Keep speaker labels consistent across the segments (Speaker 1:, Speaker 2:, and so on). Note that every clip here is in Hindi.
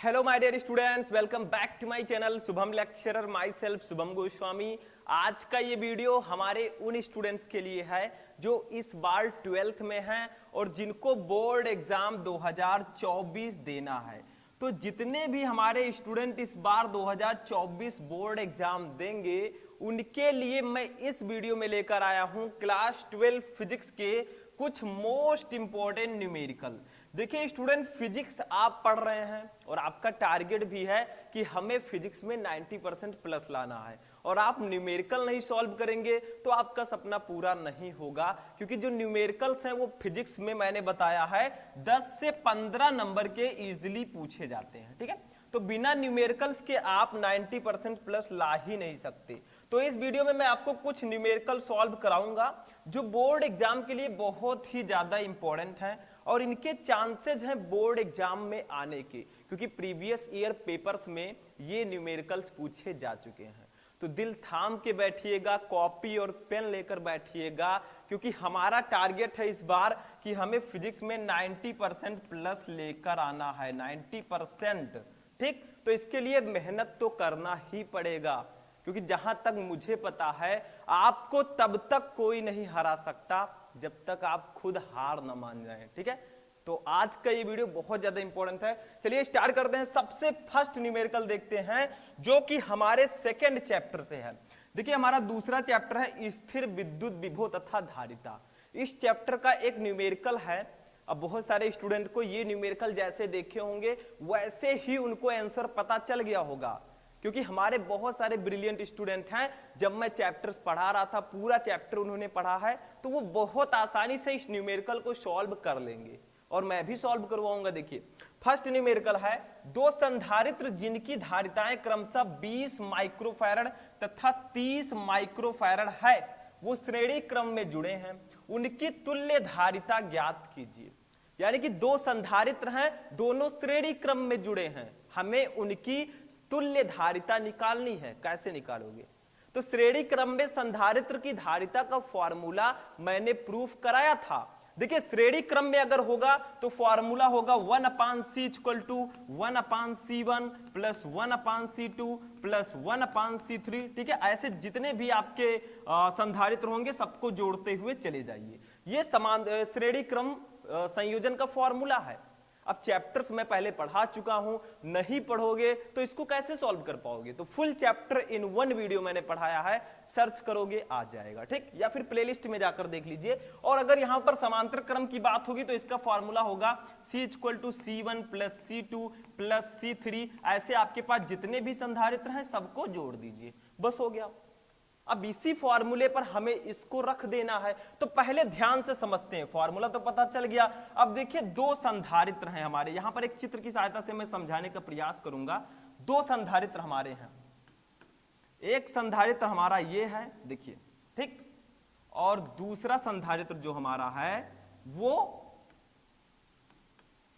Speaker 1: Hello my dear students, welcome back to my channel Shubham lecturer, myself Shubham Goswami. आज का ये वीडियो हमारे उन स्टूडेंट्स के लिए है जो इस बार 12th में हैं और जिनको बोर्ड एग्जाम 2024 देना है। तो जितने भी हमारे स्टूडेंट इस बार 2024 बोर्ड एग्जाम देंगे उनके लिए मैं इस वीडियो में लेकर आया हूं क्लास 12 फिजिक्स के कुछ मोस्ट इंपॉर्टेंट न्यूमेरिकल। देखिए स्टूडेंट, फिजिक्स आप पढ़ रहे हैं और आपका टारगेट भी है कि हमें फिजिक्स में 90% प्लस लाना है और आप न्यूमेरिकल नहीं सॉल्व करेंगे तो आपका सपना पूरा नहीं होगा, क्योंकि जो न्यूमेरिकल्स हैं वो फिजिक्स में मैंने बताया है 10 से 15 नंबर के इजीली पूछे जाते हैं। ठीक है, तो बिना न्यूमेरिकल्स के आप 90% प्लस ला ही नहीं सकते। तो इस वीडियो में मैं आपको कुछ न्यूमेरिकल सॉल्व कराऊंगा जो बोर्ड एग्जाम के लिए बहुत ही ज्यादा इंपॉर्टेंट हैं और इनके चांसेस हैं बोर्ड एग्जाम में आने के, क्योंकि प्रीवियस ईयर पेपर्स में ये न्यूमेरिकल्स पूछे जा चुके हैं। तो दिल थाम के बैठिएगा, कॉपी और पेन लेकर बैठिएगा, क्योंकि हमारा टारगेट है इस बार कि हमें फिजिक्स में 90% प्लस लेकर आना है, 90%। ठीक, तो इसके लिए मेहनत तो करना ही पड़ेगा, क्योंकि जहां तक मुझे पता है आपको तब तक कोई नहीं हरा सकता जब तक आप खुद हार न मान जाएं। ठीक है, तो आज का ये वीडियो बहुत ज्यादा इंपॉर्टेंट है। चलिए स्टार्ट करते हैं। सबसे फर्स्ट न्यूमेरिकल देखते हैं जो कि हमारे सेकंड चैप्टर से है। देखिए हमारा दूसरा चैप्टर है स्थिर विद्युत विभव तथा धारिता। इस चैप्टर का एक न्यूमेरिकल है। अब बहुत सारे स्टूडेंट को ये न्यूमेरिकल जैसे देखे होंगे वैसे ही उनको आंसर पता चल गया होगा, क्योंकि हमारे बहुत सारे ब्रिलियंट स्टूडेंट हैं। जब मैं चैप्टर्स पढ़ा रहा था, पूरा चैप्टर उन्होंने पढ़ा है, तो वो बहुत आसानी से इस न्यूमेरिकल को सॉल्व कर लेंगे और मैं भी सॉल्व करवाऊंगा। देखिए फर्स्ट न्यूमेरिकल है, दो संधारित्र जिनकी धारिताएं क्रमशः 20 माइक्रोफैरड तथा 30 माइक्रोफैरड है, वो श्रेणी क्रम में जुड़े हैं, उनकी तुल्य धारिता ज्ञात कीजिए। यानी कि दो संधारित्र हैं, दोनों श्रेणी क्रम में जुड़े हैं, हमें उनकी तुल्य धारिता निकालनी है। कैसे निकालोगे? तो श्रेणी क्रम में संधारित्र की धारिता का फॉर्मूला मैंने प्रूफ कराया था। देखिए श्रेणी क्रम में अगर होगा तो फॉर्मूला होगा 1/c = 1/c1 plus 1/c2 plus 1/c3। ठीक है, ऐसे जितने भी आपके संधारित्र होंगे सबको जोड़ते हुए चले जाइए। ये समान श्रेणी क्रम संयोजन का फॉर्मूला है। अब चैप्टर्स मैं पहले पढ़ा चुका हूं, नहीं पढ़ोगे तो इसको कैसे सॉल्व कर पाओगे? तो full chapter in one video मैंने पढ़ाया है, सर्च करोगे आ जाएगा। ठीक, या फिर प्लेलिस्ट में जाकर देख लीजिए। और अगर यहां पर समांतर क्रम की बात होगी तो इसका फॉर्मूला होगा C = C1 plus C2 plus C3। ऐसे आपके पास जितने भी संधारित्र हैं सबको जोड़ दीजिए, बस हो गया। अब इसी फॉर्मूले पर हमें इसको रख देना है। तो पहले ध्यान से समझते हैं, फॉर्मूला तो पता चल गया। अब देखिए दो संधारित्र हैं हमारे, यहां पर एक चित्र की सहायता से मैं समझाने का प्रयास करूंगा। दो संधारित्र हमारे हैं, एक संधारित्र हमारा ये है, देखिए ठीक, और दूसरा संधारित्र जो हमारा है वो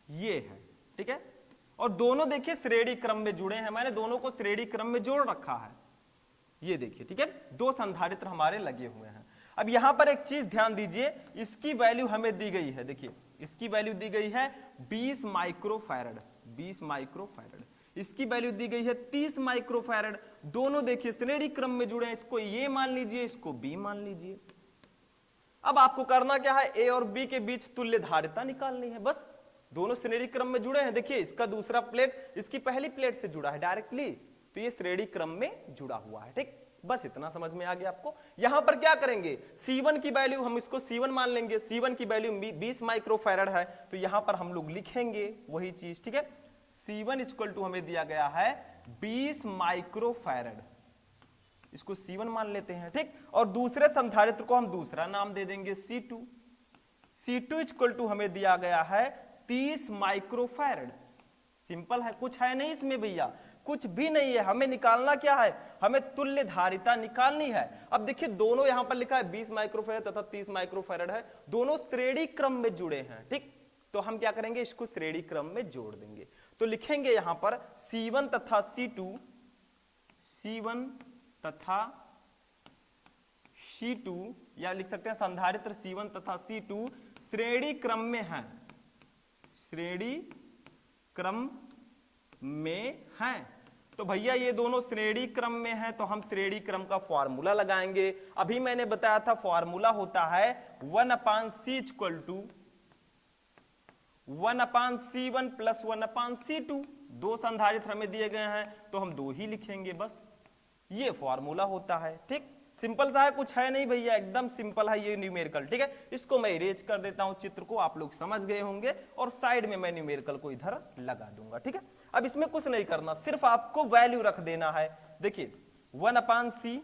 Speaker 1: ये है। ठीक है, और दोनों देखिए श्रेणी क्रम में जुड़े हैं, मैंने दोनों को श्रेणी क्रम में जोड़ रखा है, ये देखिए। ठीक है, दो संधारित्र हमारे लगे हुए हैं। अब यहां पर एक चीज ध्यान दीजिए, इसकी वैल्यू हमें दी गई है। देखिए इसकी वैल्यू दी गई है 20 माइक्रोफैरड, 20 माइक्रोफैरड। इसकी वैल्यू दी गई है 30 माइक्रोफैरड। दोनों देखिए श्रेणी क्रम में जुड़े हैं, इसको ए मान लीजिए, इसको बी मान लीजिए। अब आपको करना क्या है, ए और बी के बीच तुल्य धारिता निकालनी है। बस दोनों श्रेणी क्रम में जुड़े हैं, देखिए इसका दूसरा प्लेट इसकी पहली प्लेट से जुड़ा है डायरेक्टली, तो ये श्रेणी क्रम में जुड़ा हुआ है। ठीक, बस इतना समझ में आ गया आपको। यहां पर क्या करेंगे, C1 की वैल्यू हम इसको C1 मान लेंगे, C1 की वैल्यू 20 माइक्रोफैरड है, तो यहां पर हम लोग लिखेंगे वही चीज। ठीक है, C1 = हमें दिया गया है 20 माइक्रोफैरड, इसको C1 मान लेते हैं। ठीक, और दूसरे संधारित्र को हम दूसरा नाम दे देंगे C2। C2 = हमें दिया गया है 30 माइक्रोफैरड। सिंपल है, कुछ है नहीं इसमें भैया, कुछ भी नहीं है। हमें निकालना क्या है, हमें तुल्य धारिता निकालनी है। अब देखिए दोनों यहां पर लिखा है 20 माइक्रोफैरड तथा 30 माइक्रोफैरड है, दोनों श्रेणी क्रम में जुड़े हैं। ठीक, तो हम क्या करेंगे, इसको श्रेणी क्रम में जोड़ देंगे। तो लिखेंगे यहां पर C1 तथा C2, C1 तथा C2, या लिख सकते हैं संधारित्र C1 तथा C2 श्रेणी क्रम में हैं, श्रेणी क्रम में हैं। तो भैया ये दोनों श्रेणी क्रम में हैं, तो हम श्रेणी क्रम का फॉर्मूला लगाएंगे। अभी मैंने बताया था फॉर्मूला होता है 1/c equal to 1/c1 plus 1/c2। दो संधारित्र हमें दिए गए हैं तो हम दो ही लिखेंगे, बस ये फॉर्मूला होता है। ठीक, सिंपल सा है, कुछ है नहीं भैया, एकदम सिंपल है ये न्यूमेरिकल। ठीक है, इसको मैं इरेज कर देता हूं, चित्र को आप लोग समझ गए होंगे, और साइड में मैं न्यूमेरिकल को इधर लगा दूंगा। ठीक है, अब इसमें कुछ नहीं करना, सिर्फ आपको वैल्यू रख देना है। देखिए 1/c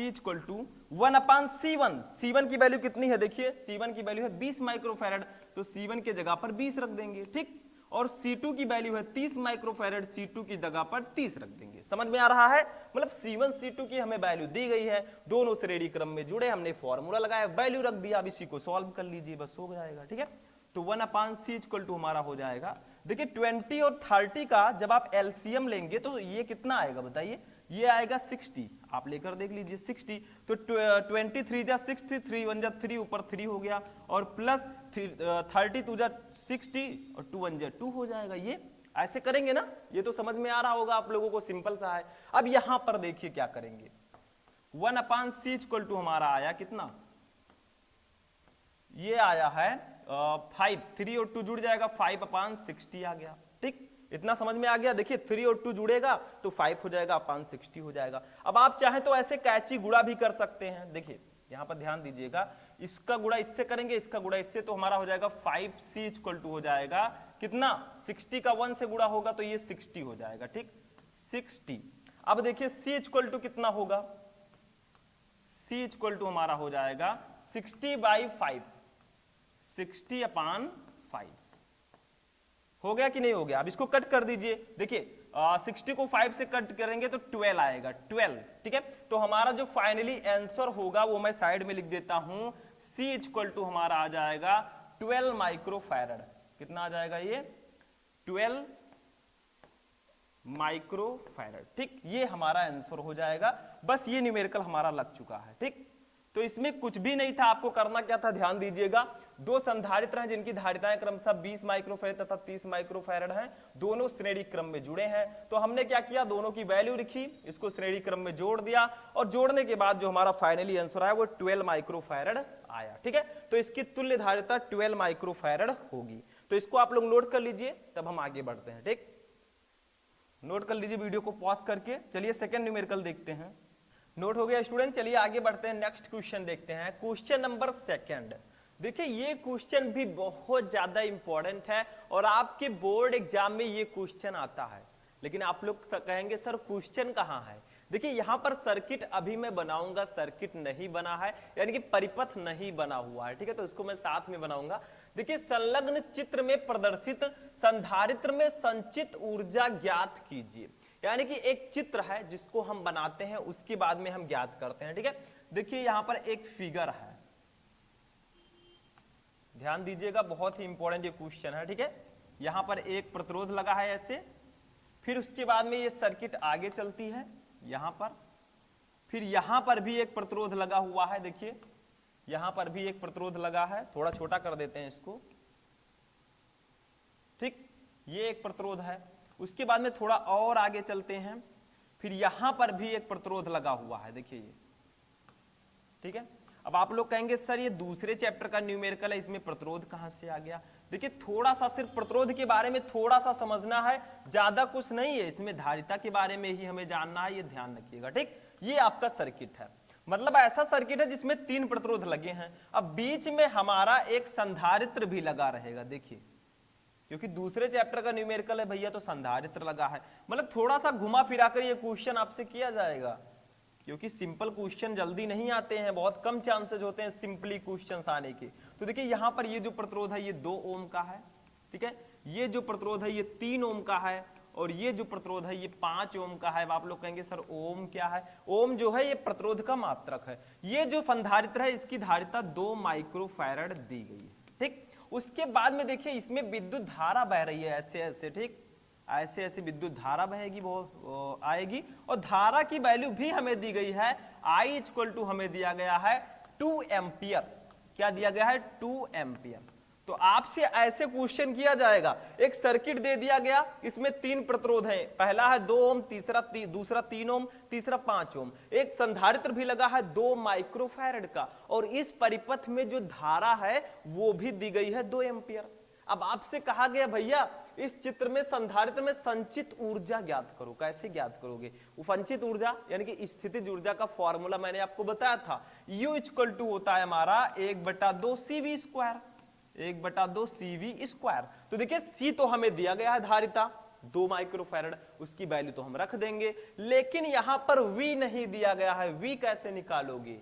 Speaker 1: equal to 1/c1। c1 की वैल्यू कितनी है, देखिए c1 की वैल्यू है 20 माइक्रोफैरड, तो c1 के जगह पर 20 रख देंगे। ठीक, और C2 की वैल्यू है 30 माइक्रोफैरड, C2 की जगह पर 30 रख देंगे। समझ में आ रहा है, मतलब C1 C2 की हमें वैल्यू दी गई है, दोनों श्रेणी क्रम में जुड़े, हमने फॉर्मूला लगाया, वैल्यू रख दिया, अब इसी को सॉल्व कर लीजिए, बस हो जाएगा। ठीक है, तो 1/c इक्वल टू हमारा हो जाएगा, देखिए 20 और 30 का जब आप एलसीएम लेंगे तो ये कितना आएगा बताइए, ये आएगा 60, आप लेकर देख लीजिए 60। तो 23 जा 60, 3 1 जा 3, ऊपर 3 हो गया, और प्लस 32 जा 60 और 2 1 जा 2 हो जाएगा। ये ऐसे करेंगे ना, ये तो समझ में आ रहा होगा आप लोगों को, सिंपल सा है। अब यहां पर देखिए क्या करेंगे, 1/c इक्वल टू हमारा आया कितना, ये आया है 5, 3 और 2 जुड़ जाएगा, 5/60 आ गया। ठीक, इतना समझ में आ गया। देखिए 3 और 2 जुड़ेगा तो 5 हो जाएगा, 60 हो जाएगा। अब आप चाहें तो ऐसे कैची गुणा भी कर सकते हैं। देखिए यहां पर ध्यान दीजिएगा, इसका गुणा इससे करेंगे, इसका गुणा इससे, तो हमारा हो जाएगा 5c इक्वल टू हो जाएगा कितना, 60 का 1 से गुणा होगा तो ये 60 हो जाएगा। ठीक, 60। अब देखिए c इक्वल टू कितना होगा, c इक्वल टू हमारा हो जाएगा 60/5, 60/5 हो गया कि नहीं हो गया। अब इसको कट कर दीजिए, देखिए 60 को 5 से कट करेंगे तो 12 आएगा, 12। ठीक है, तो हमारा जो फाइनली आंसर होगा वो मैं साइड में लिख देता हूं, c इक्वल टू हमारा आ जाएगा 12 माइक्रोफैरड। कितना आ जाएगा ये, 12 माइक्रोफैरड। ठीक, ये हमारा आंसर हो जाएगा, बस ये न्यूमेरिकल हमारा लग चुका है। ठीक, तो इसमें कुछ भी नहीं था, आपको करना क्या था, ध्यान दीजिएगा, दो संधारित्र हैं जिनकी धारिताएं क्रमशः 20 माइक्रोफैरड तथा 30 माइक्रोफैरड हैं, दोनों श्रेणी क्रम में जुड़े हैं। तो हमने क्या किया, दोनों की वैल्यू लिखी, इसको श्रेणी क्रम में जोड़ दिया, और जोड़ने के बाद जो हमारा फाइनली आंसर आया वो 12 माइक्रोफैरड आया। ठीक है, तो इसकी तुल्य धारिता 12 माइक्रोफैरड होगी। तो इसको आप लोग नोट कर लीजिए, तब हम आगे बढ़ते हैं। ठीक, नोट कर लीजिए वीडियो को पॉज करके। चलिए सेकंड न्यूमेरिकल देखते हैं। नोट हो गया स्टूडेंट, चलिए आगे बढ़ते हैं, नेक्स्ट क्वेश्चन देखते हैं, क्वेश्चन नंबर सेकंड। देखिए ये क्वेश्चन भी बहुत ज्यादा इंपॉर्टेंट है और आपके बोर्ड एग्जाम में ये क्वेश्चन आता है। लेकिन आप लोग कहेंगे सर क्वेश्चन कहाँ है। देखिए यहाँ पर सर्किट अभी मैं बनाऊंगा, सर्किट नहीं बना है, यानी कि परिपथ नहीं बना हुआ है। ठीक है, तो इसको मैं साथ में बनाऊंगा। देखिए संलग्न चित्र में प्रदर्शित संधारित्र में संचित ऊर्जा ज्ञात कीजिए, यानी कि एक चित्र है जिसको हम बनाते हैं, उसके बाद में हम ज्ञात करते हैं। ठीक है, देखिए यहां पर एक फिगर है, ध्यान दीजिएगा, बहुत ही इंपॉर्टेंट ये क्वेश्चन है। ठीक है, यहां पर एक प्रतिरोध लगा है ऐसे, फिर उसके बाद में ये सर्किट आगे चलती है यहां पर, फिर यहां पर भी एक प्रतिरोध लगा हुआ है, देखिए यहां पर भी एक प्रतिरोध लगा है, थोड़ा छोटा कर देते हैं इसको। ठीक, ये एक प्रतिरोध है, उसके बाद में थोड़ा और आगे चलते हैं, फिर यहां पर भी एक प्रतिरोध लगा हुआ है, देखिए ये। ठीक है, अब आप लोग कहेंगे सर ये दूसरे चैप्टर का न्यूमेरिकल है, इसमें प्रतिरोध कहां से आ गया। देखिए थोड़ा सा सिर्फ प्रतिरोध के बारे में थोड़ा सा समझना है, ज्यादा कुछ नहीं है, इसमें धारिता के बारे में ही हमें जानना है, ये ध्यान रखिएगा। ठीक, ये आपका सर्किट है, मतलब ऐसा सर्किट है जिसमें 3 प्रतिरोध लगे हैं। अब बीच में हमारा एक संधारित्र भी लगा रहेगा, देखिए क्योंकि दूसरे चैप्टर का न्यूमेरिकल है भैया, तो संधारित्र लगा है, मतलब थोड़ा सा घुमा फिरा कर ये क्वेश्चन आपसे किया जाएगा, क्योंकि सिंपल क्वेश्चन जल्दी नहीं आते हैं, बहुत कम चांसेस होते हैं सिंपली क्वेश्चंस आने के। तो देखिए यहाँ पर ये जो प्रतिरोध है ये 2 ओम का है। ठीक है, ये जो प्रतिरोध है ये 3 ओम का है, और ये जो प्रतिरोध है ये 5 ओम का है। आप लोग कहेंगे सर ओम क्या है, ओम जो है ये प्रतिरोध का मात्रक है। ये जो संधारित्र है इसकी धारिता 2 माइक्रोफैरड दी गई है। ठीक, उसके बाद में देखिए इसमें विद्युत धारा बह रही है ऐसे ऐसे, ठीक ऐसे ऐसे विद्युत धारा बहेगी, वो आएगी, और धारा की वैल्यू भी हमें दी गई है, I इक्वल टू हमें दिया गया है 2 एम्पियर। क्या दिया गया है, 2 एम्पियर। तो आपसे ऐसे क्वेश्चन किया जाएगा, एक सर्किट दे दिया गया, इसमें 3 प्रतिरोध हैं, पहला है 2 ओम, दूसरा 3 ओम, तीसरा 5 ओम, एक संधारित्र भी लगा है 2 माइक्रोफैरड का, और इस परिपथ में जो धारा है वो भी दी गई है 2 एम्पियर। अब आपसे कहा गया भैया इस चित्र में संधारित्र में संचित ऊर्जा ज्ञात करो। कैसे ज्ञात करोगे? संचित ऊर्जा यानी कि स्थितिज ऊर्जा का फॉर्मूला मैंने आपको बताया था, U इक्वल टू होता है हमारा 1/2 CV स्क्वायर, 1/2 CV स्क्वायर। तो देखिए C तो हमें दिया गया है धारिता 2 माइक्रोफैरड, उसकी वैल्यू तो हम रख देंगे, लेकिन यहां पर V नहीं दिया गया है। V कैसे निकालोगे?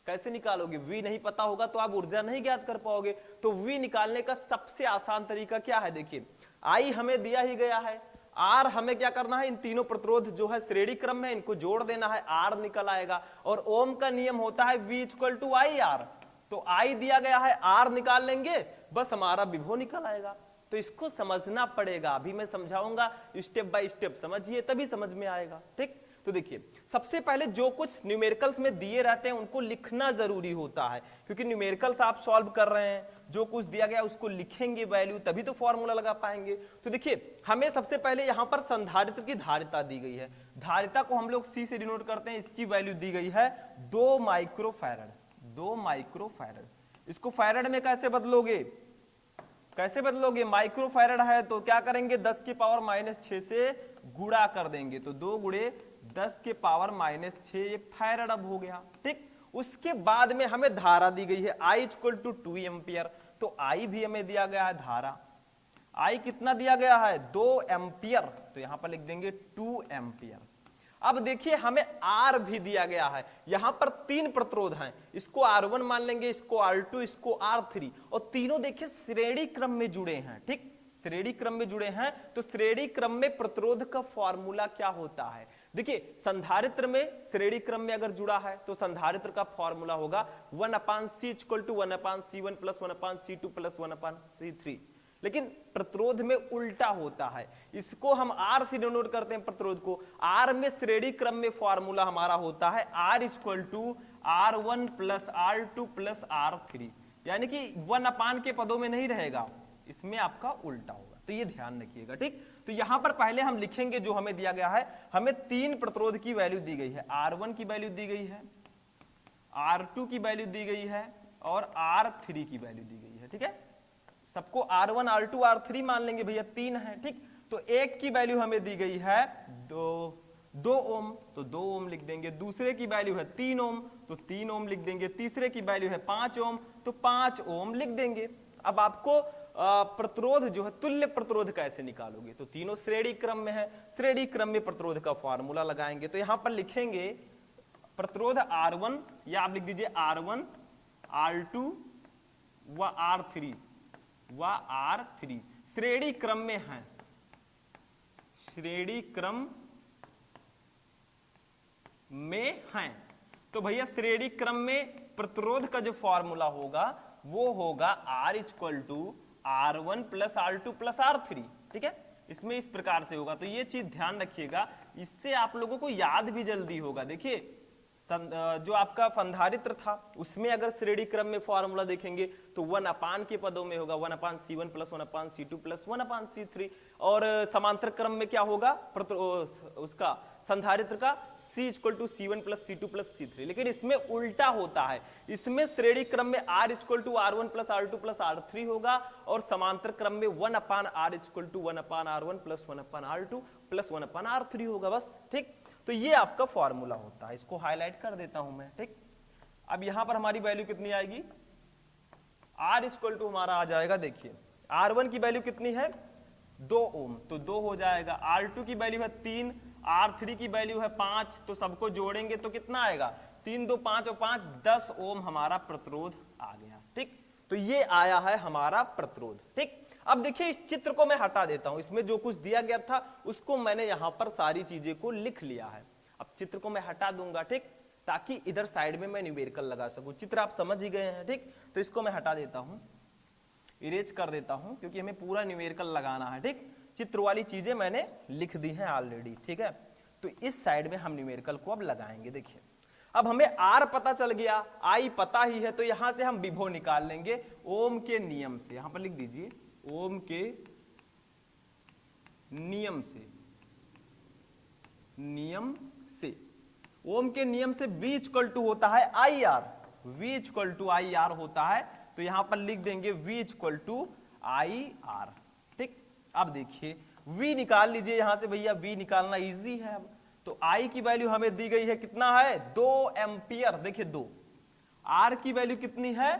Speaker 1: कैसे निकालोगे? V नहीं पता होगा तो आप ऊर्जा नहीं ज्ञात कर पाओगे। तो V निकालने का सबसे आसान तरीका क्या है? देखिए I हमें दिया ही गया है, R हमें क्या करना है, इन तीनों प्रतिरोध जो है श्रेणी क्रम में इनको जोड़ देना है, R निकल आएगा। और ओम का नियम होता है V इक्वल टू IR, तो I दिया गया है, R निकाल लेंगे, बस हमारा विभव निकल आएगा। तो इसको समझना पड़ेगा, अभी मैं समझाऊंगा, स्टेप बाय स्टेप समझिए तभी समझ में आएगा। ठीक, तो देखिए सबसे पहले जो कुछ न्यूमेरिकल्स में दिए रहते हैं उनको लिखना जरूरी होता है, क्योंकि न्यूमेरिकल्स आप सॉल्व कर रहे हैं, जो कुछ दिया गया उसको लिखेंगे वैल्यू, तभी तो फॉर्मूला लगा पाएंगे। तो देखिए हमें सबसे पहले यहां पर संधारित्र की धारिता दी गई है, धारिता को हम लोग C से डिनोट करते हैं, इसकी वैल्यू दी गई है 2 माइक्रोफैरड, 2 माइक्रोफैरड। इसको फैरड में कैसे बदलोगे? कैसे बदलोगे? माइक्रोफैरड है तो क्या करेंगे, 10 की पावर -6 से गुणा कर देंगे, तो 2 गुणे 10 के पावर -6, ये फैरड अब हो गया। ठीक, उसके बाद में हमें धारा दी गई है I इक्वल टू 2 एम्पियर, तो I भी हमें दिया गया है धारा, I कितना दिया गया है 2 एम्पियर, तो यहां पर लिख देंगे 2 एम्पियर। अब देखिए हमें R भी दिया गया है, यहां पर 3 प्रतिरोध हैं, इसको R1 मान लेंगे, इसको R2, इसको R3, और तीनों देखिए श्रेणी क्रम में जुड़े हैं। ठीक, श्रेणी क्रम में जुड़े हैं, तो श्रेणी क्रम में प्रतिरोध का फॉर्मूला क्या होता है? देखिए संधारित्र में श्रेणी क्रम में अगर जुड़ा है तो संधारित्र का फॉर्मूला होगा 1/C equal to 1/C1 plus 1/C2 plus 1/C3, लेकिन प्रतिरोध में उल्टा होता है, इसको हम R से डिनोट करते हैं प्रतिरोध को। R में श्रेणी क्रम में फॉर्मूला हमारा होता है R equal to R1 plus R2 plus R3, यानी कि 1/, के पदों में नहीं रहेगा, इसमें आपका उल्टा होगा, तो ये ध्यान रखिएगा। ठीक, तो यहां पर पहले हम लिखेंगे जो हमें दिया गया है, हमें 3 प्रतिरोध की वैल्यू दी गई है, R1 की वैल्यू दी गई है, R2 की वैल्यू दी गई है, और R3 की वैल्यू दी गई है। ठीक है, सबको R1 R2 R3 मान लेंगे भैया, 3 है। ठीक, तो एक की वैल्यू हमें दी गई है 2 ओम, तो 2 ओम लिख देंगे, दूसरे की वैल्यू है 3 ओम, तो 3 ओम लिख देंगे, तीसरे की वैल्यू है 5 ओम, तो 5 ओम लिख देंगे। अब आपको प्रतिरोध जो है तुल्य प्रतिरोध कैसे निकालोगे? तो तीनों श्रेणी क्रम में है, श्रेणी क्रम में प्रतिरोध का फॉर्मूला लगाएंगे, तो यहां पर लिखेंगे प्रतिरोध R1, या आप लिख दीजिए R1 R2 व R3 श्रेणी क्रम में है, श्रेणी क्रम में है। तो भैया श्रेणी क्रम में प्रतिरोध का जो फॉर्मूला होगा वो होगा R equal to R1 plus R2 plus R3। ठीक है, इसमें इस प्रकार से होगा, तो ये चीज ध्यान रखिएगा, इससे आप लोगों को याद भी जल्दी होगा। देखिए जो आपका संधारित्र था उसमें अगर श्रेणी क्रम में फॉर्मूला देखेंगे तो 1/, के पदों में होगा 1/C1 plus 1/C2 plus 1/C3, और समांतर क्रम में क्या होगा उसका संधारित्र का C equal to C1 plus C2 plus C3, लेकिन इसमें उल्टा होता है, इसमें श्रेणी क्रम में R equal to R1 plus R2 plus R3 होगा, और समांतर क्रम में 1/R equal to 1/R1 plus 1/R2 plus 1/R3 होगा, बस। ठीक, तो ये आपका फॉर्मूला होता है, इसको हाईलाइट कर देता हूं मैं। ठीक, अब यहां पर हमारी वैल्यू कितनी आएगी, R इक्वल टू हमारा आ जाएगा, देखिए R1 की वैल्यू कितनी है 2 ओम, तो 2 हो जाएगा, R2 की वैल्यू है 3, R3 की वैल्यू है 5, तो सबको जोड़ेंगे तो कितना आएगा 3 2 5 और 5 10 ओम हमारा प्रतिरोध आ गया। ठीक, तो ये आया है हमारा प्रतिरोध। ठीक, अब देखिए इस चित्र को मैं हटा देता हूं, इसमें जो कुछ दिया गया था उसको मैंने यहां पर सारी चीजें को लिख लिया है, अब चित्र को मैं हटा दूंगा। ठीक, ताकि इधर साइड में मैं न्यूमेरिकल लगा सकूं, चित्र आप समझ ही गए हैं। ठीक, तो इसको मैं हटा देता हूं, इरेज कर देता हूं, क्योंकि हमें पूरा न्यूमेरिकल लगाना है। ठीक, चित्र वाली चीजें मैंने लिख दी हैं ऑलरेडी। ठीक है, तो इस साइड में हम न्यूमेरिकल को अब लगाएंगे। देखिए अब हमें आर पता चल गया, आई पता ही है, तो यहां से हम विभव निकाल लेंगे ओम के नियम से। यहां पर लिख दीजिए ओम के नियम से, नियम से, ओम के नियम से V इक्वल टू होता है I R, V equal to I R होता है, तो यहां पर लिख देंगे V equal to I R. ठीक, अब देखिए V निकाल लीजिए यहां से भैया, V निकालना इजी है। अब तो I की वैल्यू हमें दी गई है कितना है 2 एम्पियर, देखिए 2, R की वैल्यू कितनी है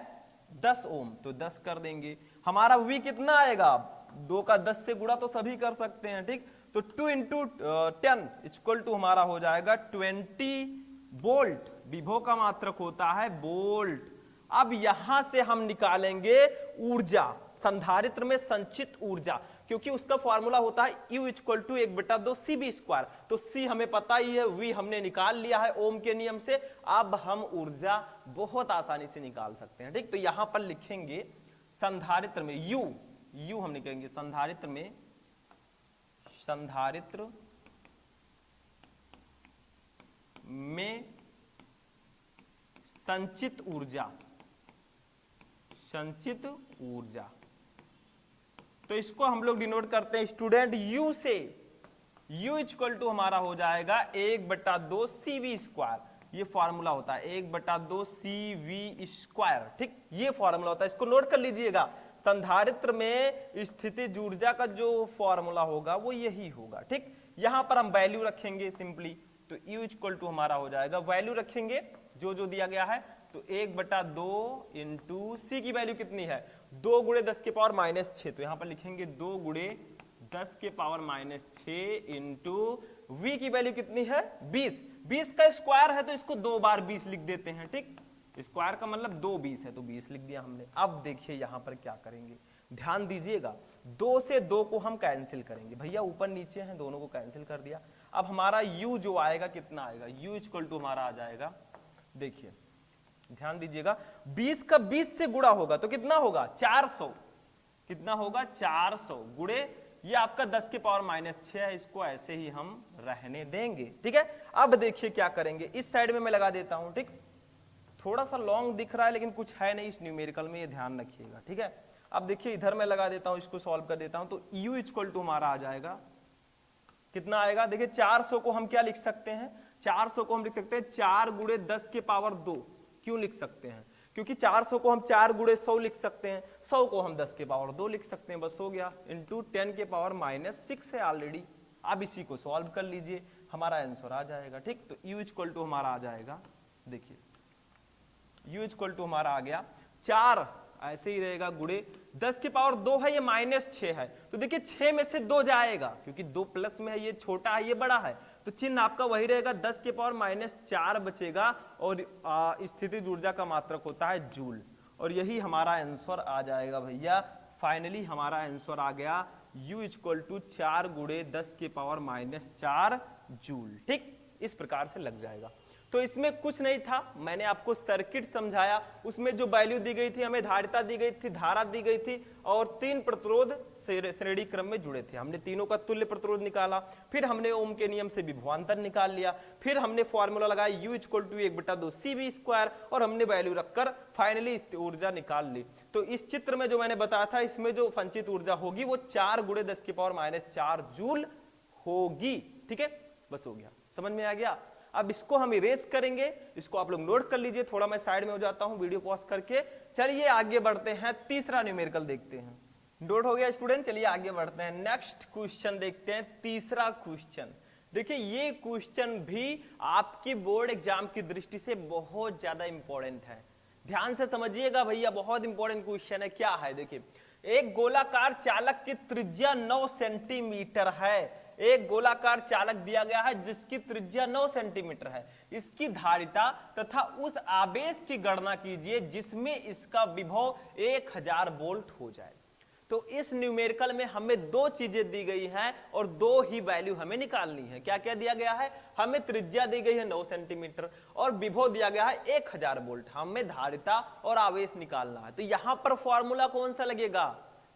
Speaker 1: 10 ओम, तो 10 कर देंगे। हमारा V कितना आएगा, 2 का 10 से गुणा तो सभी कर सकते हैं, ठीक, तो 2 इंटू 10 इक्वल टू हमारा हो जाएगा 20 वोल्ट, विभव का मात्रक होता है वोल्ट। अब यहां से हम निकालेंगे ऊर्जा, संधारित्र में संचित ऊर्जा, क्योंकि उसका फॉर्मूला होता है U equal to 1/2 CB square, तो C हमें पता ही है, V हमने निकाल लिया है ओम के नियम से। अब हम ऊर्जा बहुत आसानी से निकाल सकते हैं, ठीक, तो यहां पर लिखेंगे संधारित्र में U हम लिखेंगे संधारित्र में, संधारित्र में संचित ऊर्जा, संचित ऊर्जा, तो इसको हम लोग डिनोट करते हैं स्टूडेंट U से। U इक्वल टू हमारा हो जाएगा 1/2 CV स्क्वायर, ये फॉर्मूला होता है 1/2 CV स्क्वायर, ठीक, ये फॉर्मूला होता है, इसको नोट कर लीजिएगा। संधारित्र में स्थितिज ऊर्जा का जो फॉर्मूला होगा वो यही होगा, ठीक। यहां पर हम वैल्यू रखेंगे सिंपली, तो U इक्वल टू हमारा हो जाएगा, वैल्यू रखेंगे जो जो दिया गया है, तो 1/2 इंटू C की वैल्यू कितनी है 2 गुणे 10 के पावर -6, तो यहां पर लिखेंगे 2 गुणे 10 के पावर -6 इंटू V की वैल्यू कितनी है 20, 20 का स्क्वायर है तो इसको 2 बार 20 लिख देते हैं, ठीक, स्क्वायर का मतलब 2 20 है तो 20 लिख दिया हमने। अब देखिए यहां पर क्या करेंगे, ध्यान दीजिएगा, 2 से 2 को हम कैंसिल करेंगे, भैया ऊपर नीचे हैं दोनों को कैंसिल कर दिया। अब हमारा U जो आएगा कितना आएगा, U इक्वल टू हमारा आ जाएगा, देखिए ध्यान दीजिएगा, 20 का 20 से गुणा होगा तो कितना होगा 400, कितना होगा 400 गुणे, ये आपका 10 के पावर -6 है, इसको ऐसे ही हम रहने देंगे, ठीक है। अब देखिए क्या करेंगे, इस साइड में मैं लगा देता हूं, ठीक, थोड़ा सा लॉन्ग दिख रहा है लेकिन कुछ है नहीं इस न्यूमेरिकल में, ये ध्यान रखिएगा, ठीक है। अब देखिए इधर मैं लगा देता हूं, इसको सॉल्व कर देता हूं, तो U इक्वल टू हमारा आ जाएगा, कितना आएगा, देखिए 400 को हम क्या लिख सकते हैं, 400 को हम लिख सकते हैं 4 गुणे 10 के पावर 2, क्यों लिख सकते हैं, क्योंकि 400 को हम 4 गुणे 100 लिख सकते हैं, 100 को हम 10 के पावर 2 लिख सकते हैं, बस हो गया, इंटू 10 के पावर -6 है ऑलरेडी। अब इसी को सॉल्व कर लीजिए, हमारा आंसर आ जाएगा, ठीक, तो U इक्वल टू हमारा आ जाएगा, देखिए U इक्वल टू हमारा आ गया 4, ऐसे ही रहेगा, गुणे 10 के पावर 2 है, ये -6 है, तो देखिए 6 में से 2 जाएगा, क्योंकि 2 प्लस में है, ये छोटा है ये बड़ा है, तो चिन्ह आपका वही रहेगा, 10 के पावर -4 बचेगा, और स्थितिज ऊर्जा का मात्रक होता है जूल, और यही हमारा आंसर आ जाएगा भैया। फाइनली हमारा आंसर आ गया U इक्वल टू 4 गुणे 10 के पावर -4 जूल, ठीक, इस प्रकार से लग जाएगा। तो इसमें कुछ नहीं था, मैंने आपको सर्किट समझाया, उसमें जो वैल्यू दी गई थी, हमें धारिता दी गई थी, धारा दी गई थी, और 3 प्रतिरोध श्रेणी क्रम में जुड़े थे, हमने तीनों का तुल्य प्रतिरोध निकाला, फिर हमने ओम के नियम से विभवांतर निकाल लिया, फिर हमने फॉर्मूला लगाया U equal to 1/2 CV square, और हमने वैल्यू रखकर फाइनली ऊर्जा निकाल ली। तो इस चित्र में जो मैंने बताया था, इसमें जो संचित ऊर्जा होगी वो 4 गुणे 10 के पावर -4 जूल होगी, ठीक है, बस हो गया, समझ में आ गया। अब इसको हम इरेज करेंगे, इसको आप लोग नोट कर लीजिए, थोड़ा मैं साइड में हो जाता हूं वीडियो पॉज करके। चलिए आगे बढ़ते हैं, तीसरा न्यूमेरिकल देखते हैं। नोट हो गया स्टूडेंट, चलिए आगे बढ़ते हैं, नेक्स्ट क्वेश्चन देखते हैं, तीसरा क्वेश्चन। देखिए ये क्वेश्चन भी आपकी बोर्ड एग्जाम की दृष्टि से बहुत ज्यादा इंपॉर्टेंट है, ध्यान से समझिएगा भैया, बहुत इंपॉर्टेंट क्वेश्चन है। क्या है, देखिए एक गोलाकार चालक की त्रिज्या 9 सेंटीमीटर है, एक गोलाकार चालक दिया गया है जिसकी त्रिज्या 9 सेंटीमीटर है, इसकी धारिता तथा उस आवेश की गणना कीजिए जिसमें इसका विभव 1000 वोल्ट हो जाए। तो इस न्यूमेरिकल में हमें 2 चीजें दी गई हैं और 2 ही वैल्यू हमें निकालनी है। क्या क्या दिया गया है, हमें त्रिज्या दी गई है 9 सेंटीमीटर और विभव दिया गया है 1000 वोल्ट, हमें धारिता और आवेश निकालना है। तो यहां पर फॉर्मूला कौन सा लगेगा,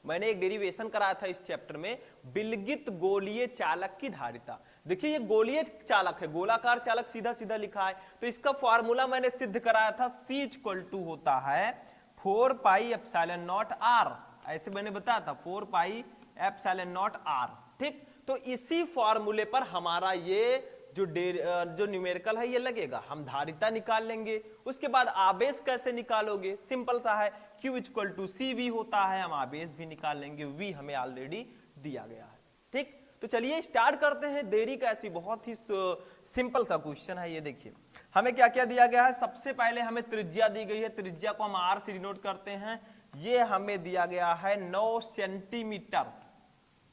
Speaker 1: मैंने एक डेरिवेशन कराया था इस चैप्टर में, विलगित गोलीय चालक की धारिता। देखिए ये गोलीय चालक है, गोलाकार चालक सीधा सीधा लिखा है, तो इसका फॉर्मूला मैंने सिद्ध कराया था, C इक्वल टू होता है 4 पाई एप्सिलॉन नॉट R, ऐसे मैंने बताया था 4 पाई एप्सिलॉन नॉट R, ठीक। तो इसी फॉर्मूले पर हमारा ये जो न्यूमेरिकल है ये लगेगा, हम धारिता निकाल लेंगे। उसके बाद आवेश कैसे निकालोगे, सिंपल सा है, Q इक्वल टू CV होता है, हम आवेश भी निकाल लेंगे, V हमें ऑलरेडी दिया गया है, ठीक। तो चलिए स्टार्ट करते हैं, देरी कैसी, बहुत ही सिंपल सा क्वेश्चन है। ये देखिए हमें क्या क्या दिया गया है, सबसे पहले हमें त्रिज्या दी गई है, त्रिज्या को हम R से डिनोट करते हैं, ये हमें दिया गया है 9 सेंटीमीटर,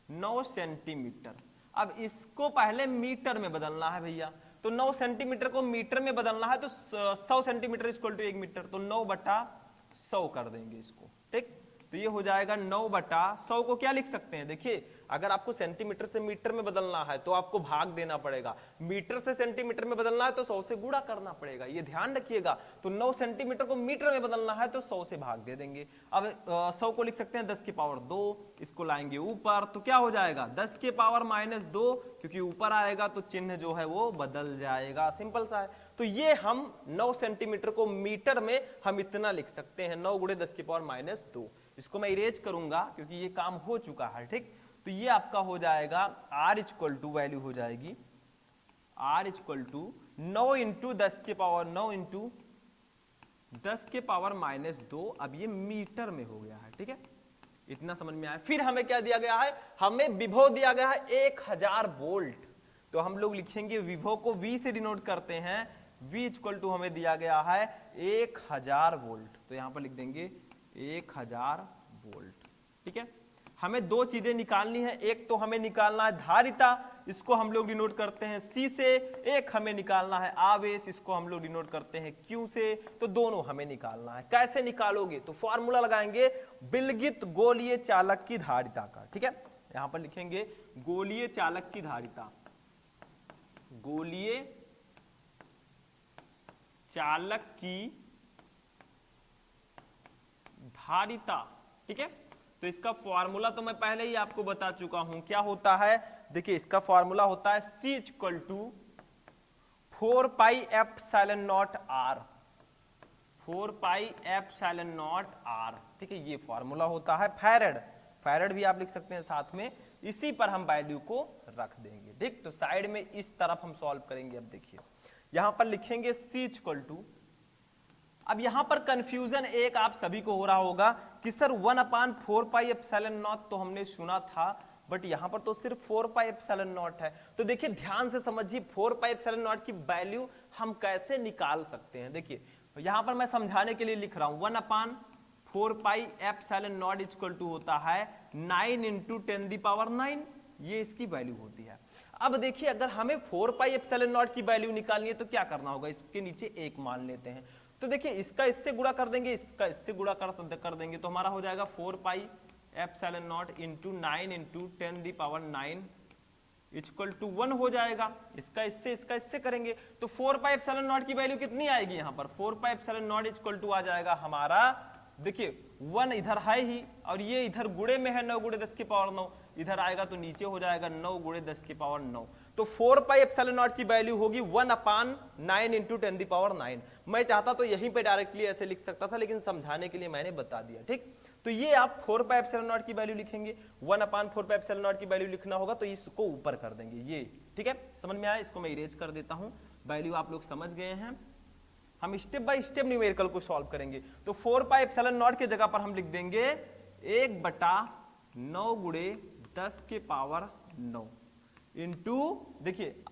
Speaker 1: 9 सेंटीमीटर। अब इसको पहले मीटर में बदलना है भैया, तो 9 सेंटीमीटर को मीटर में बदलना है, तो 100 सेंटीमीटर इक्वल टू 1 मीटर, तो 9/100 कर देंगे इसको, ठीक। तो ये हो जाएगा 9/100 को क्या लिख सकते हैं, देखिए अगर आपको सेंटीमीटर से मीटर में बदलना है तो आपको भाग देना पड़ेगा, मीटर से सेंटीमीटर में बदलना है तो 100 से गुणा करना पड़ेगा, ये ध्यान रखिएगा। तो 9 सेंटीमीटर को मीटर में बदलना है तो 100 से भाग दे देंगे। अब 100 को लिख सकते हैं 10 की पावर 2, इसको लाएंगे ऊपर तो क्या हो जाएगा 10 के पावर -2, क्योंकि ऊपर आएगा तो चिन्ह जो है वो बदल जाएगा, सिंपल सा है। तो ये हम 9 सेंटीमीटर को मीटर में हम इतना लिख सकते हैं, 9 × 10 की पावर -2। इसको मैं इरेज करूंगा क्योंकि ये काम हो चुका है, ठीक। तो ये आपका हो जाएगा R इक्वल टू वैल्यू हो जाएगी R इक्वल टू 9 × 10 के पावर 9 × 10 के पावर -2। अब ये मीटर में हो गया है, ठीक है, इतना समझ में आया। फिर हमें क्या दिया गया है, हमें विभव दिया गया है 1000 वोल्ट, तो हम लोग लिखेंगे विभव को V से डिनोट करते हैं, V इक्वल टू हमें दिया गया है 1000 वोल्ट, तो यहां पर लिख देंगे 1000 वोल्ट, ठीक है। हमें दो चीजें निकालनी है, एक तो हमें निकालना है धारिता, इसको हम लोग डिनोट करते हैं C से, एक हमें निकालना है आवेश, इसको हम लोग डिनोट करते हैं Q से, तो दोनों हमें निकालना है। कैसे निकालोगे, तो फॉर्मूला लगाएंगे विलगित गोलीय चालक की धारिता का, ठीक है। यहां पर लिखेंगे गोलीय चालक की धारिता, गोलीय चालक की धारिता, ठीक है। तो इसका फॉर्मूला तो मैं पहले ही आपको बता चुका हूं, क्या होता है, देखिए इसका फॉर्मूला होता है C equal to 4 pi epsilon naught R, 4 pi epsilon naught R, ठीक है। ये फॉर्मूला होता है फैरेड, फैरेड भी आप लिख सकते हैं साथ में, इसी पर हम वैल्यू को रख देंगे, ठीक। तो साइड में इस तरफ हम सॉल्व करेंगे। अब देखिए यहां पर लिखेंगे C इक्वल टू, अब यहां पर कंफ्यूजन एक आप सभी को हो रहा होगा कि सर 1/4 पाई एप्सिलॉन नॉट तो हमने सुना था, बट यहां पर तो सिर्फ 4 पाई एप्सिलॉन नॉट है। तो देखिए ध्यान से समझिए 4 पाई एप्सिलॉन नॉट की वैल्यू हम कैसे निकाल सकते हैं। देखिए यहां पर मैं समझाने के लिए लिख रहा हूं 1/4 pi epsilon not equal to होता है 9 × 10⁹, ये इसकी वैल्यू होती है। अब देखिए अगर हमें 4 पाई एप्सिलॉन नॉट की वैल्यू निकालनी है तो क्या करना होगा, इसके नीचे 1 मान लेते हैं, तो देखिए इसका इससे गुणा कर देंगे, इसका इससे गुणा कर देंगे, तो हमारा हो जाएगा 4 pi epsilon not into 9 × 10⁹ equal to 1 हो जाएगा। इसका इससे करेंगे तो 4 पाई एप्सिलॉन नॉट की वैल्यू कितनी आएगी, यहां पर 4 pi epsilon not equal to आ जाएगा हमारा, देखिए 1 इधर है ही और ये इधर गुणे में है 9 × 10 की पावर 9, इधर आएगा तो नीचे हो जाएगा 9 × 10 की पावर 9। तो 4 पाई एप्सिलॉन नॉट की वैल्यू होगी 1/9 × 10⁹। मैं चाहता तो यहीं पे डायरेक्टली ऐसे लिख सकता था, लेकिन समझाने के लिए मैंने बता दिया, ठीक। तो ये आप 4 पाई एप्सिलॉन नॉट की वैल्यू लिखेंगे, 1/4 पाई एप्सिलॉन नॉट की वैल्यू लिखना होगा तो इसको ऊपर कर देंगे, ये ठीक है, समझ में आया। इसको मैं इरेज कर देता हूं, वैल्यू आप लोग समझ गए हैं। हम स्टेप बाय स्टेप न्यूमेरिकल को सॉल्व करेंगे। तो 4 पाई एप्सिलॉन नॉट की जगह पर हम लिख देंगे 1/9 × 10 के पावर 9 इंटू, देखिए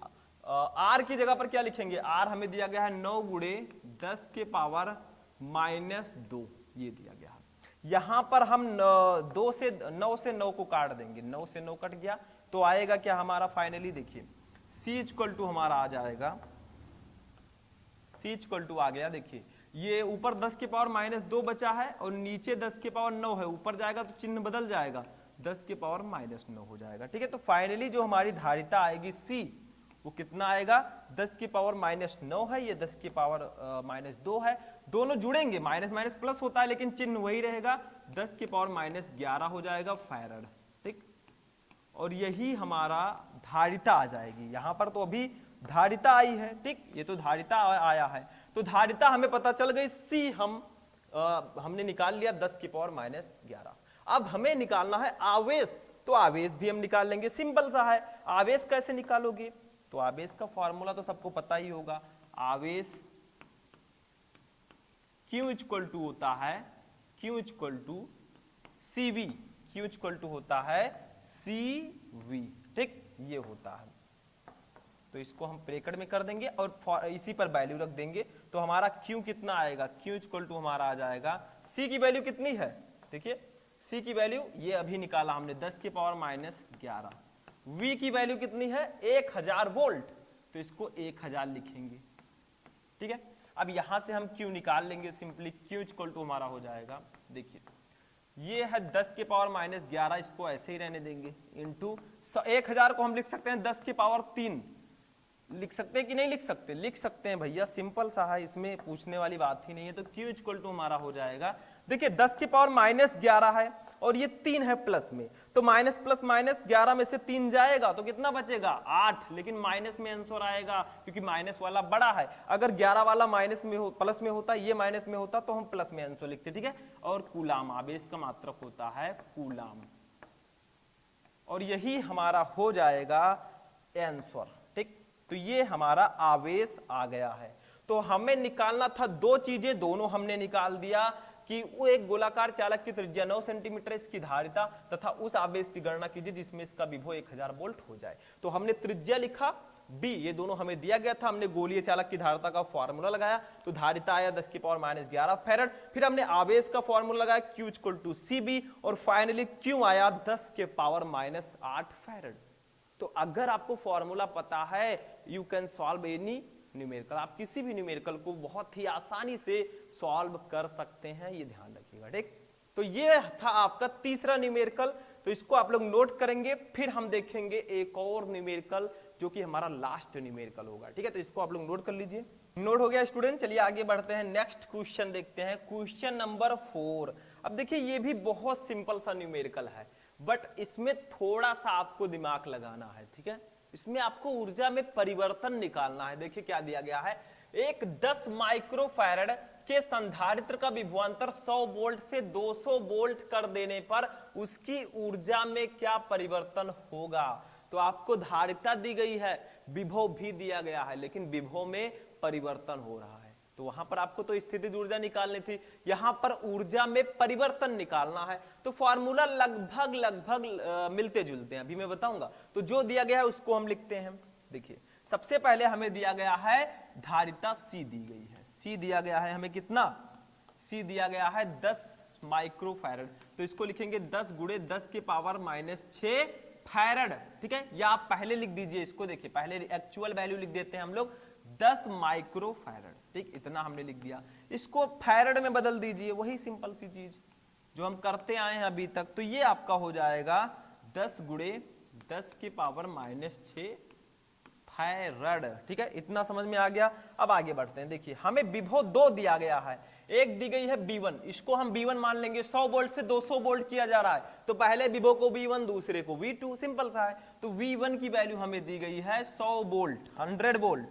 Speaker 1: R की जगह पर क्या लिखेंगे, R हमें दिया गया है 9 × 10 के पावर -2, ये दिया गया है। यहां पर हम 9 से 9 को काट देंगे, 9 से 9 कट गया तो आएगा क्या हमारा फाइनली, देखिए C इक्वल टू हमारा आ जाएगा, C इक्वल टू आ गया, देखिए ये ऊपर 10 के पावर -2 बचा है और नीचे 10 के पावर 9 है, ऊपर जाएगा तो चिन्ह बदल जाएगा, 10 के पावर -9 हो जाएगा, ठीक है। तो फाइनली जो हमारी धारिता आएगी C, वो कितना आएगा, 10 के पावर -9 है, ये 10 के पावर -2 है, दोनों जुड़ेंगे, माइनस माइनस प्लस होता है लेकिन चिन्ह वही रहेगा, 10 के पावर माइनस 11 हो जाएगा फैरड, ठीक। और यही हमारा धारिता आ जाएगी। यहां पर तो अभी धारिता आई है, ठीक, ये तो धारिता आया है, तो धारिता हमें पता चल गई, सी हमने निकाल लिया 10 की पावर माइनस 11। अब हमें निकालना है आवेश, तो आवेश भी हम निकाल लेंगे, सिंपल सा है। आवेश कैसे निकालोगे, तो आवेश का फॉर्मूला तो सबको पता ही होगा। आवेश Q इक्वल टू होता है Q equal to CV, Q equal to होता है CV, ठीक, ये होता है। तो इसको हम ब्रैकेट में कर देंगे और इसी पर वैल्यू रख देंगे, तो हमारा Q कितना आएगा, Q इक्वल टू हमारा आ जाएगा, C की वैल्यू कितनी है, देखिए C की वैल्यू ये अभी निकाला हमने 10 के पावर माइनस 11। V की वैल्यू कितनी है 1000 वोल्ट, तो इसको 1000 लिखेंगे, ठीक है। अब यहां से हम Q निकाल लेंगे सिंपली, Q इक्वल टू हमारा हो जाएगा, देखिए ये है 10 के पावर माइनस 11, इसको ऐसे ही रहने देंगे, इंटू 1000 को हम लिख सकते हैं 10 के पावर 3, लिख सकते हैं कि नहीं लिख सकते, लिख सकते हैं भैया, सिंपल सा है, इसमें पूछने वाली बात ही नहीं है। तो Q इक्वल टू हमारा हो जाएगा, देखिए 10 की पावर माइनस 11 है और ये 3 है प्लस में, तो माइनस प्लस माइनस 11 में से 3 जाएगा तो कितना बचेगा 8, लेकिन माइनस में आंसर आएगा क्योंकि माइनस वाला बड़ा है। अगर 11 वाला माइनस में हो प्लस में होता, ये माइनस में होता, तो हम प्लस में आंसर लिखते, ठीक है। और कूलाम, आवेश का मात्रक होता है कूलाम, और यही हमारा हो जाएगा आंसर, ठीक। तो ये हमारा आवेश आ गया है। तो हमें निकालना था दो चीजें, दोनों हमने निकाल दिया कि वो एक गोलाकार चालक की त्रिज्या 9 सेंटीमीटर, इसकी धारिता तथा उस आवेश की गणना कीजिए जिसमें इसका विभव 1000 वोल्ट हो जाए। तो हमने त्रिज्या लिखा बी, ये दोनों हमें दिया गया था, हमने गोलीय चालक की धारिता का फॉर्मूला लगाया, तो धारिता आया 10 की पावर माइनस 11 फैरड। फिर हमने आवेश का फॉर्मूला लगाया Q इक्वल टू CB, और फाइनली Q आया 10 के पावर माइनस 8 फैरड। तो अगर आपको फॉर्मूला पता है, you can solve any numerical, आप किसी भी न्यूमेरिकल को बहुत ही आसानी से सॉल्व कर सकते हैं, ये ध्यान रखिएगा, ठीक। तो ये था आपका तीसरा न्यूमेरिकल, तो इसको आप लोग नोट करेंगे। फिर हम देखेंगे एक और न्यूमेरिकल जो कि हमारा लास्ट न्यूमेरिकल होगा, ठीक है। तो इसको आप लोग नोट कर लीजिए, नोट हो गया स्टूडेंट। चलिए आगे बढ़ते हैं, नेक्स्ट क्वेश्चन देखते हैं, क्वेश्चन नंबर 4। अब देखिए ये भी बहुत सिंपल सा न्यूमेरिकल है, बट इसमें थोड़ा सा आपको दिमाग लगाना है, ठीक है। इसमें आपको ऊर्जा में परिवर्तन निकालना है। देखिए क्या दिया गया है, एक 10 माइक्रोफैरड के संधारित्र का विभवांतर 100 वोल्ट से 200 वोल्ट कर देने पर उसकी ऊर्जा में क्या परिवर्तन होगा। तो आपको धारिता दी गई है, विभव भी दिया गया है, लेकिन विभव में परिवर्तन हो रहा है, तो वहां पर आपको तो स्थितिज ऊर्जा निकालनी थी, यहां पर ऊर्जा में परिवर्तन निकालना है। तो फॉर्मूला लगभग मिलते जुलते हैं, अभी मैं बताऊंगा। तो जो दिया गया है उसको हम लिखते हैं। देखिए सबसे पहले हमें दिया गया है धारिता C दी गई है, C दिया गया है हमें कितना, C दिया गया है 10 माइक्रोफैरड, तो इसको लिखेंगे 10 गुणे 10 के पावर माइनस 6 फैरड, ठीक है। या आप पहले लिख दीजिए इसको, देखिए पहले एक्चुअल वैल्यू लिख देते हैं हम लोग 10 माइक्रोफैरड, ठीक, इतना हमने लिख दिया। इसको फैरड में बदल दीजिए, वही सिंपल सी चीज जो हम करते आए हैं अभी तक। तो ये आपका हो जाएगा 10 गुणे 10 के पावर माइनस 6 फैरड, ठीक है। इतना समझ में आ गया। अब आगे बढ़ते हैं। देखिए हमें विभव 2 दिया गया है, एक दी गई है V1, इसको हम V1 मान लेंगे, 100 वोल्ट से 200 वोल्ट किया जा रहा है, तो पहले विभव को V1 दूसरे को V2, सिंपल सा है। तो V1 की वैल्यू हमें दी गई है 100 वोल्ट, 100 वोल्ट,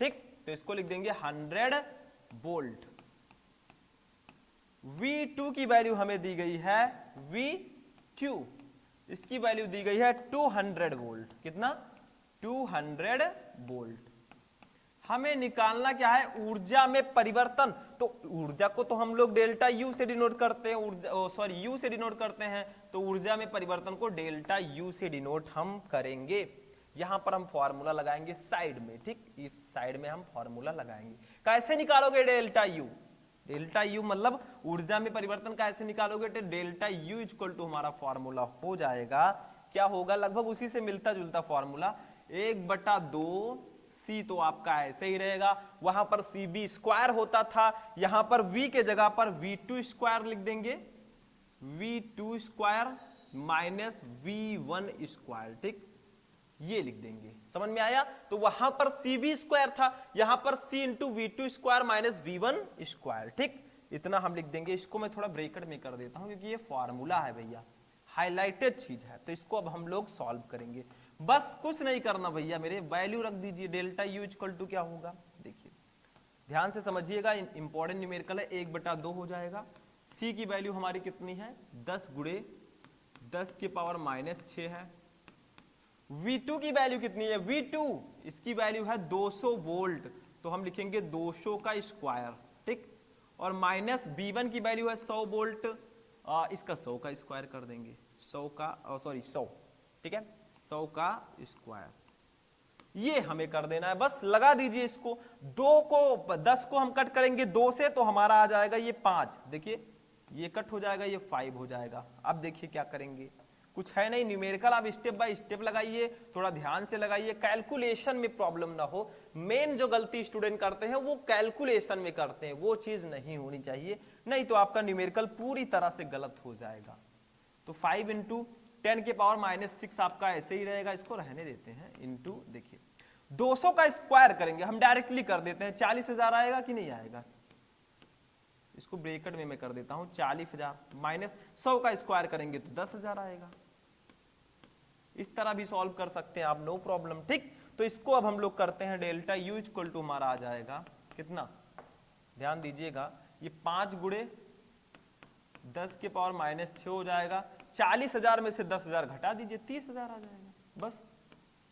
Speaker 1: ठीक, तो इसको लिख देंगे 100 वोल्ट। V2 की वैल्यू हमें दी गई है V2, इसकी वैल्यू दी गई है 200 वोल्ट, कितना 200 वोल्ट। हमें निकालना क्या है, ऊर्जा में परिवर्तन। तो ऊर्जा को तो हम लोग डेल्टा U से डिनोट करते हैं, ऊर्जा U से डिनोट करते हैं, तो ऊर्जा में परिवर्तन को डेल्टा U से डिनोट हम करेंगे। यहां पर हम फॉर्मूला लगाएंगे साइड में, ठीक, इस साइड में हम फॉर्मूला लगाएंगे। कैसे निकालोगे डेल्टा U, डेल्टा U मतलब ऊर्जा में परिवर्तन कैसे निकालोगे, तो डेल्टा U इक्वल टू हमारा फॉर्मूला हो जाएगा, क्या होगा, लगभग उसी से मिलता जुलता फॉर्मूला, 1/2 C, तो आपका ऐसे ही रहेगा। वहां पर CB स्क्वायर होता था, यहां पर V के जगह पर V2 स्क्वायर लिख देंगे, V2 square minus V1 square, ठीक, ये लिख देंगे, समझ में आया। तो वहां पर CB स्क्वायर था, यहां पर C into V2 square minus V1 square, ठीक, इतना हम लिख देंगे। इसको मैं थोड़ा ब्रैकेट में कर देता हूं क्योंकि ये फॉर्मूला है भैया, हाईलाइटेड चीज है, तो इसको अब हम लोग सॉल्व करेंगे। बस कुछ नहीं करना भैया मेरे, वैल्यू रख दीजिए। डेल्टा यू इक्वल टू क्या होगा, देखिए ध्यान से समझिएगा, इंपॉर्टेंट न्यूमेरिकल है, 1/2 हो जाएगा। सी की वैल्यू हमारी कितनी है, 10 गुणे 10 की पावर -6 है। V2 की वैल्यू कितनी है, V2 इसकी वैल्यू है 200 वोल्ट, तो हम लिखेंगे 200 का स्क्वायर, ठीक। और माइनस V1 की वैल्यू है 100 वोल्ट, इसका 100 का स्क्वायर कर देंगे, 100 का, सॉरी 100, ठीक है, 100 का स्क्वायर। ये हमें कर देना है, बस लगा दीजिए इसको। 10 को हम कट करेंगे 2 से, तो हमारा आ जाएगा ये 5, देखिए ये कट हो जाएगा, ये 5 हो जाएगा। अब देखिए क्या करेंगे, कुछ है नहीं, न्यूमेरिकल आप स्टेप बाय स्टेप लगाइए, थोड़ा ध्यान से लगाइए, कैलकुलेशन में प्रॉब्लम ना हो। मेन जो गलती स्टूडेंट करते हैं वो कैलकुलेशन में करते हैं, वो चीज नहीं होनी चाहिए, नहीं तो आपका न्यूमेरिकल पूरी तरह से गलत हो जाएगा। तो 5 इंटू 10 के पावर -6 आपका ऐसे ही रहेगा, इसको रहने देते हैं, इंटू देखिए 200 का स्क्वायर करेंगे, हम डायरेक्टली कर देते हैं, 40,000 आएगा कि नहीं आएगा, इसको ब्रैकेट में मैं कर देता हूं 40,000 माइनस 100 का स्क्वायर करेंगे तो 10,000 आएगा। इस तरह भी सॉल्व कर सकते हैं आप, नो प्रॉब्लम, ठीक। तो इसको अब हम लोग करते हैं, डेल्टा यू इक्वल टू हमारा आ जाएगा कितना, ध्यान दीजिएगा, ये 5 गुणे 10 के पावर -6 हो जाएगा। 40,000 में से 10,000 घटा दीजिए, 30,000 आ जाएगा, बस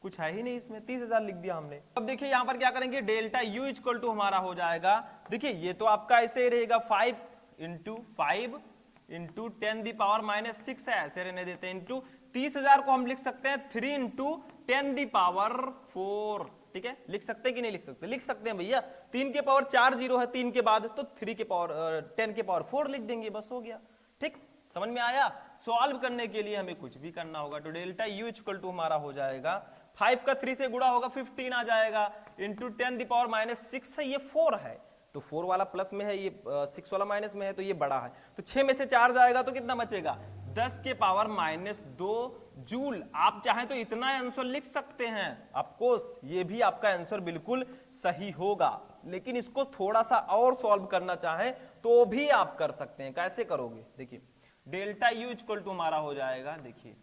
Speaker 1: कुछ है ही नहीं इसमें, 30,000 लिख दिया हमने। अब देखिए यहां पर क्या करेंगे, डेल्टा यू इक्वल टू हमारा हो जाएगा, देखिए ये तो आपका ऐसे ही रहेगा, 5 इंटू 5 इंटू 10 दी पावर -6 है, ऐसे रहने देते हैं, इंटू 30,000 को हम लिख सकते हैं 3 इंटू 10 दी पावर 4, ठीक है, लिख सकते हैं कि नहीं लिख सकते, लिख सकते हैं भैया, 3 के पावर 4 जीरो है 3 के बाद, तो 3 के पावर 10 के पावर 4 लिख देंगे, बस हो गया, ठीक। समझ में आया। सॉल्व करने के लिए हमें कुछ भी करना होगा, तो डेल्टा यू इक्वल टू हमारा हो जाएगा, 5 का 3 से गुणा होगा 15 आ जाएगा, इंटू 10 दी पावर -6 है, ये 4 है, तो 4 वाला प्लस में है, ये 6 वाला माइनस में है, तो ये बड़ा है, तो 6 में से 4 जाएगा तो कितना बचेगा, 10 के पावर -2 जूल। आप चाहें तो इतना आंसर लिख सकते हैं, ऑफकोर्स ये भी आपका आंसर बिल्कुल सही होगा, लेकिन इसको थोड़ा सा और सॉल्व करना चाहें तो भी आप कर सकते हैं। कैसे करोगे, देखिए डेल्टा यू इक्वल टू हमारा हो जाएगा, देखिए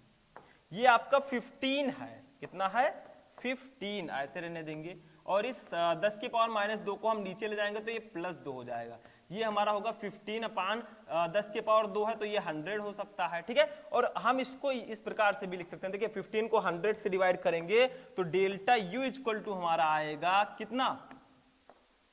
Speaker 1: ये आपका 15 है, कितना है 15, ऐसे रहने देंगे, और इस 10 के पावर -2 को हम नीचे ले जाएंगे तो ये +2 हो जाएगा, ये हमारा होगा 15 अपान 10 के पावर 2 है, तो ये 100 हो सकता है, ठीक है। और हम इसको इस प्रकार से भी लिख सकते हैं, देखिए 15 को 100 से डिवाइड करेंगे तो डेल्टा यू इक्वल टू हमारा आएगा कितना,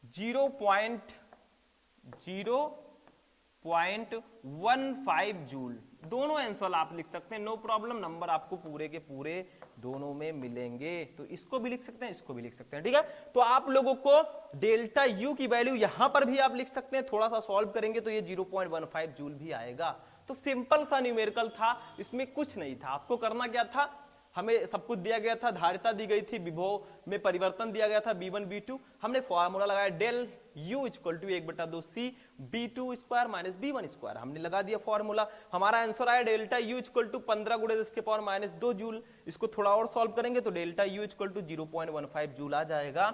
Speaker 1: 0.15 जूल। दोनों आंसर आप लिख सकते हैं, नो प्रॉब्लम, नंबर आपको पूरे के पूरे दोनों में मिलेंगे, तो इसको भी लिख सकते हैं, इसको भी लिख सकते हैं, ठीक है। तो आप लोगों को डेल्टा यू की वैल्यू यहां पर भी आप लिख सकते हैं, थोड़ा सा सॉल्व करेंगे तो ये 0.15 जूल भी आएगा। तो सिंपल सा न्यूमेरिकल था, इसमें कुछ नहीं था, आपको करना क्या था, हमें सब कुछ दिया गया था, धारिता दी गई थी, विभव में परिवर्तन दिया गया था V1 V2, हमने फॉर्मूला लगाया del U equal to 1/2 C B2 square minus B1 square, हमने लगा दिया फॉर्मूला, हमारा आंसर आया डेल्टा U इक्वल टू 15 गुणे 10 के पावर -2 जूल। इसको थोड़ा और सॉल्व करेंगे तो delta U equal to 0.15 joule आ जाएगा।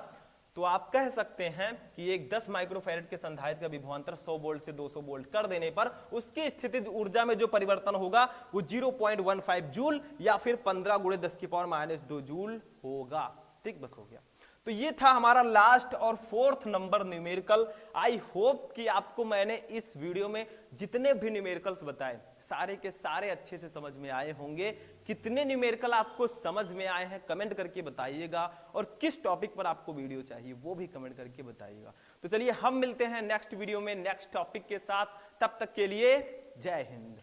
Speaker 1: तो आप कह सकते हैं कि एक 10 माइक्रोफैरेड के संधारित्र का विभवांतर 100 वोल्ट से 200 वोल्ट कर देने पर उसकी स्थितिज ऊर्जा में जो परिवर्तन होगा वो 0.15 जूल या फिर 15 गुणे 10 की पावर -2 जूल होगा, ठीक, बस हो गया। तो ये था हमारा लास्ट और 4th number numerical. I hope कि आपको मैंने इस वीडियो में जितने भी न्यूमेरिकल्स बताए सारे के सारे अच्छे से समझ में आए होंगे। कितने न्यूमेरिकल आपको समझ में आए हैं कमेंट करके बताइएगा, और किस टॉपिक पर आपको वीडियो चाहिए वो भी कमेंट करके बताइएगा। तो चलिए हम मिलते हैं नेक्स्ट वीडियो में नेक्स्ट टॉपिक के साथ, तब तक के लिए जय हिंद।